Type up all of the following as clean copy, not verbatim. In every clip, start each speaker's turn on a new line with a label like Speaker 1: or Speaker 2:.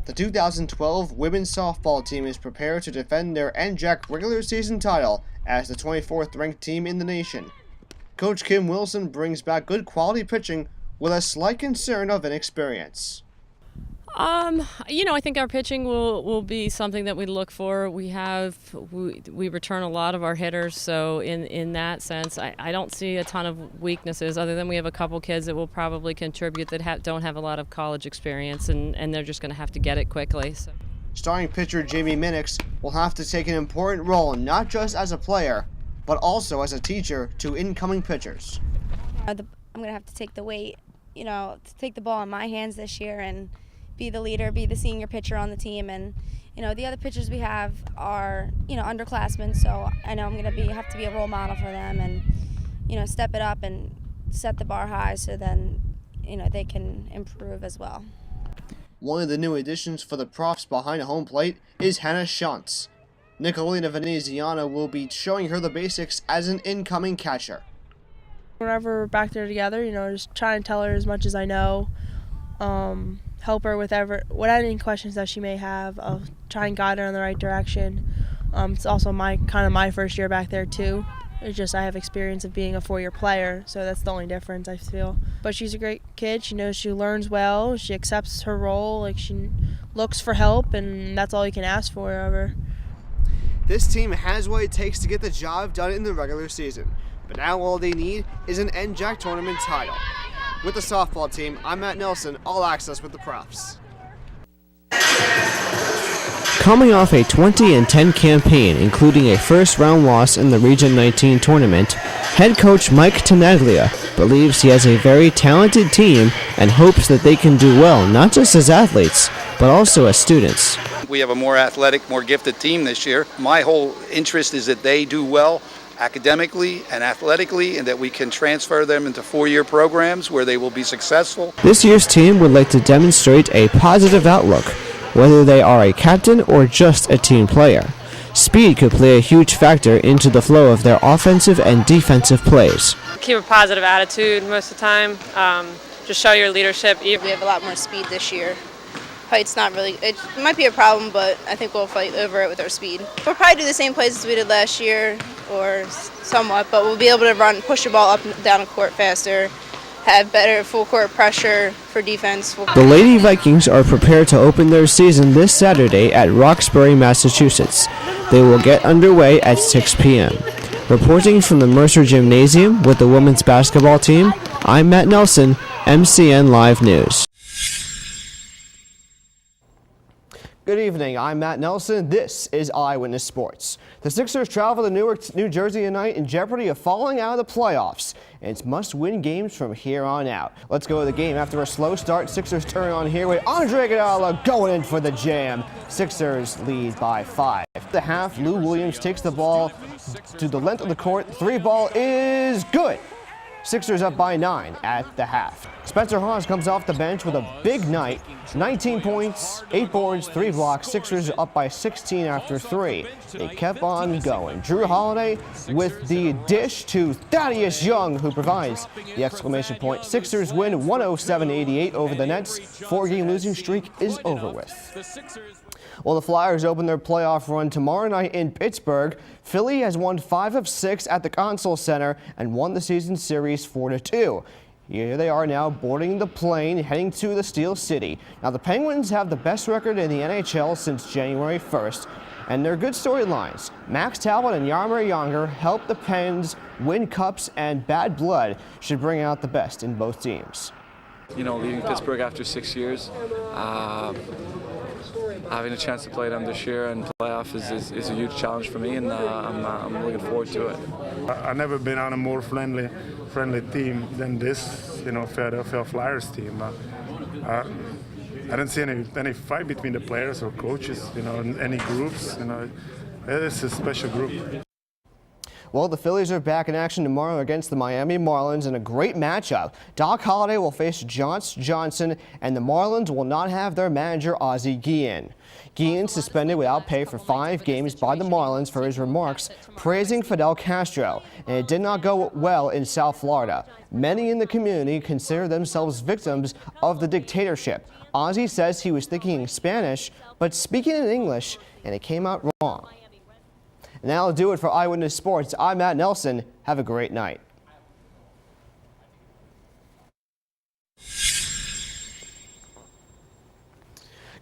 Speaker 1: The 2012 women's softball team is prepared to defend their NJAC regular season title as the 24th ranked team in the nation. Coach Kim Wilson brings back good quality pitching with a slight concern of inexperience.
Speaker 2: I think our pitching will be something that we look for. We return a lot of our hitters, so in that sense, I don't see a ton of weaknesses other than we have a couple kids that will probably contribute that don't have a lot of college experience, and they're just going to have to get it quickly. So.
Speaker 1: Starting pitcher Jamie Minix will have to take an important role not just as a player, but also as a teacher to incoming pitchers.
Speaker 3: I'm going to have to take the weight, to take the ball in my hands this year and be the leader, be the senior pitcher on the team. And, the other pitchers we have are, underclassmen, so I know I'm going to have to be a role model for them and, step it up and set the bar high so then, they can improve as well.
Speaker 1: One of the new additions for the Profs behind home plate is Hannah Shantz. Nicolina Veneziana will be showing her the basics as an incoming catcher.
Speaker 4: Whenever we're back there together, just try and tell her as much as I know. Help her with any questions that she may have. I'll try and guide her in the right direction. It's also my first year back there too. It's just I have experience of being a 4-year player, so that's the only difference I feel. But she's a great kid. She knows she learns well. She accepts her role. She looks for help, and that's all you can ask for of her.
Speaker 1: This team has what it takes to get the job done in the regular season, but now all they need is an NJAC tournament title. With the softball team, I'm Matt Nelson, All Access with the Profs.
Speaker 5: Coming off a 20-10 campaign, including a first-round loss in the Region 19 tournament, head coach Mike Tenaglia believes he has a very talented team and hopes that they can do well, not just as athletes, but also as students.
Speaker 6: We have a more athletic, more gifted team this year. My whole interest is that they do well academically and athletically, and that we can transfer them into 4-year programs where they will be successful.
Speaker 5: This year's team would like to demonstrate a positive outlook, whether they are a captain or just a team player. Speed could play a huge factor into the flow of their offensive and defensive plays.
Speaker 7: Keep a positive attitude most of the time. Just show your leadership.
Speaker 8: We have a lot more speed this year. Height's not really, it might be a problem, but I think we'll fight over it with our speed. We'll probably do the same plays as we did last year, or somewhat, but we'll be able to push the ball up and down the court faster, have better full court pressure for defense.
Speaker 5: The Lady Vikings are prepared to open their season this Saturday at Roxbury, Massachusetts. They will get underway at 6 p.m. Reporting from the Mercer Gymnasium with the women's basketball team, I'm Matt Nelson, MCN Live News.
Speaker 1: Good evening, I'm Matt Nelson. This is Eyewitness Sports. The Sixers travel to Newark, New Jersey tonight in jeopardy of falling out of the playoffs. And it's must-win games from here on out. Let's go to the game. After a slow start, Sixers turn on here with Andre Iguodala going in for the jam. Sixers lead by 5. At the half, Lou Williams takes the ball to the length of the court. 3-ball is good. Sixers up by 9 at the half. Spencer Hawes comes off the bench with a big night. 19 points, 8 boards, 3 blocks. Sixers up by 16 after 3. They kept on going. Drew Holiday with the dish to Thaddeus Young, who provides the exclamation point. Sixers win 107-88 over the Nets. 4-game losing streak is over with. Well, the Flyers open their playoff run tomorrow night in Pittsburgh. Philly has won 5 of 6 at the Consol Center and won the season series 4-2. Here they are now boarding the plane heading to the Steel City. Now the Penguins have the best record in the NHL since January 1st, and they're good storylines. Max Talbot and Jaromir Jagr help the Pens win cups, and bad blood should bring out the best in both teams.
Speaker 9: Leaving Pittsburgh after 6 years, having a chance to play them this year and playoff is a huge challenge for me, and I'm looking forward to it.
Speaker 10: I've never been on a more friendly team than this, Philadelphia Flyers team. I didn't see any fight between the players or coaches, any groups. It's a special group.
Speaker 1: Well, the Phillies are back in action tomorrow against the Miami Marlins in a great matchup. Doc Holliday will face Josh Johnson, and the Marlins will not have their manager Ozzie Guillen. Guillen suspended without pay for 5 games by the Marlins for his remarks praising Fidel Castro, and it did not go well in South Florida. Many in the community consider themselves victims of the dictatorship. Ozzie says he was thinking in Spanish, but speaking in English, and it came out wrong. And that'll do it for Eyewitness Sports. I'm Matt Nelson. Have a great night.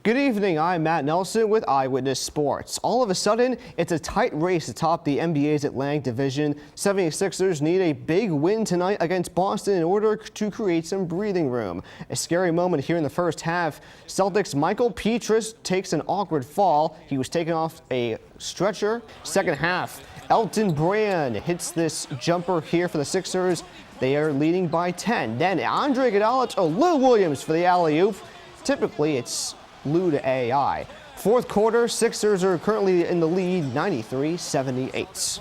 Speaker 1: Good evening, I'm Matt Nelson with Eyewitness Sports. All of a sudden, it's a tight race atop the NBA's Atlantic Division. 76ers need a big win tonight against Boston in order to create some breathing room. A scary moment here in the first half. Celtics' Michael Petrus takes an awkward fall. He was taken off a stretcher. Second half, Elton Brand hits this jumper here for the Sixers. They are leading by 10. Then Andre Iguodala, Lou Williams for the alley-oop. Typically, it's Lou to AI. Fourth quarter, Sixers are currently in the lead, 93-78.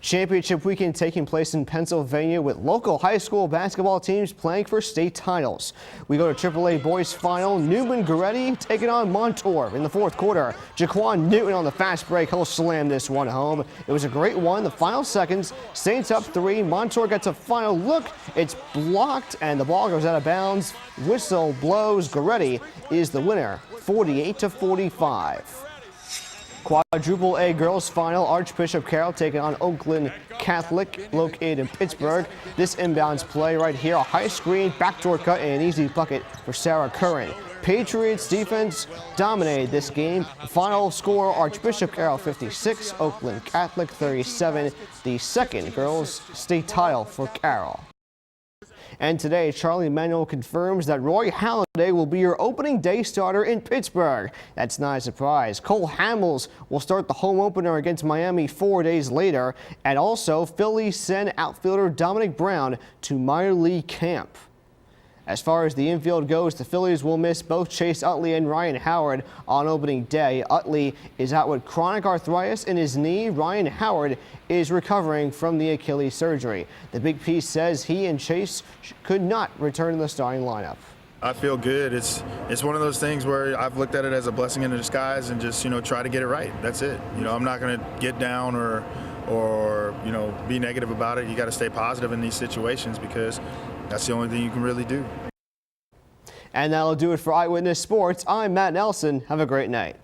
Speaker 1: Championship weekend taking place in Pennsylvania with local high school basketball teams playing for state titles. We go to AAA boys final. Newman Goretti taking on Montour in the fourth quarter. Jaquan Newton on the fast break. He'll slam this one home. It was a great one. The final seconds, Saints up 3. Montour gets a final look. It's blocked and the ball goes out of bounds. Whistle blows. Goretti is the winner, 48-45. Quadruple A girls final, Archbishop Carroll taking on Oakland Catholic, located in Pittsburgh. This inbounds play right here, a high screen, backdoor cut, and an easy bucket for Sarah Curran. Patriots defense dominated this game. Final score, Archbishop Carroll 56, Oakland Catholic 37, the second girls state title for Carroll. And today, Charlie Manuel confirms that Roy Halladay will be your opening day starter in Pittsburgh. That's not a surprise. Cole Hamels will start the home opener against Miami 4 days later. And also, Phillies send outfielder Dominic Brown to minor league camp. As far as the infield goes, the Phillies will miss both Chase Utley and Ryan Howard on opening day. Utley is out with chronic arthritis in his knee. Ryan Howard is recovering from the Achilles surgery. The Big Piece says he and Chase could not return to the starting lineup.
Speaker 11: I feel good. It's one of those things where I've looked at it as a blessing in disguise and just, try to get it right. That's it. I'm not going to get down or be negative about it. You got to stay positive in these situations because that's the only thing you can really do.
Speaker 1: And that'll do it for Eyewitness Sports. I'm Matt Nelson. Have a great night.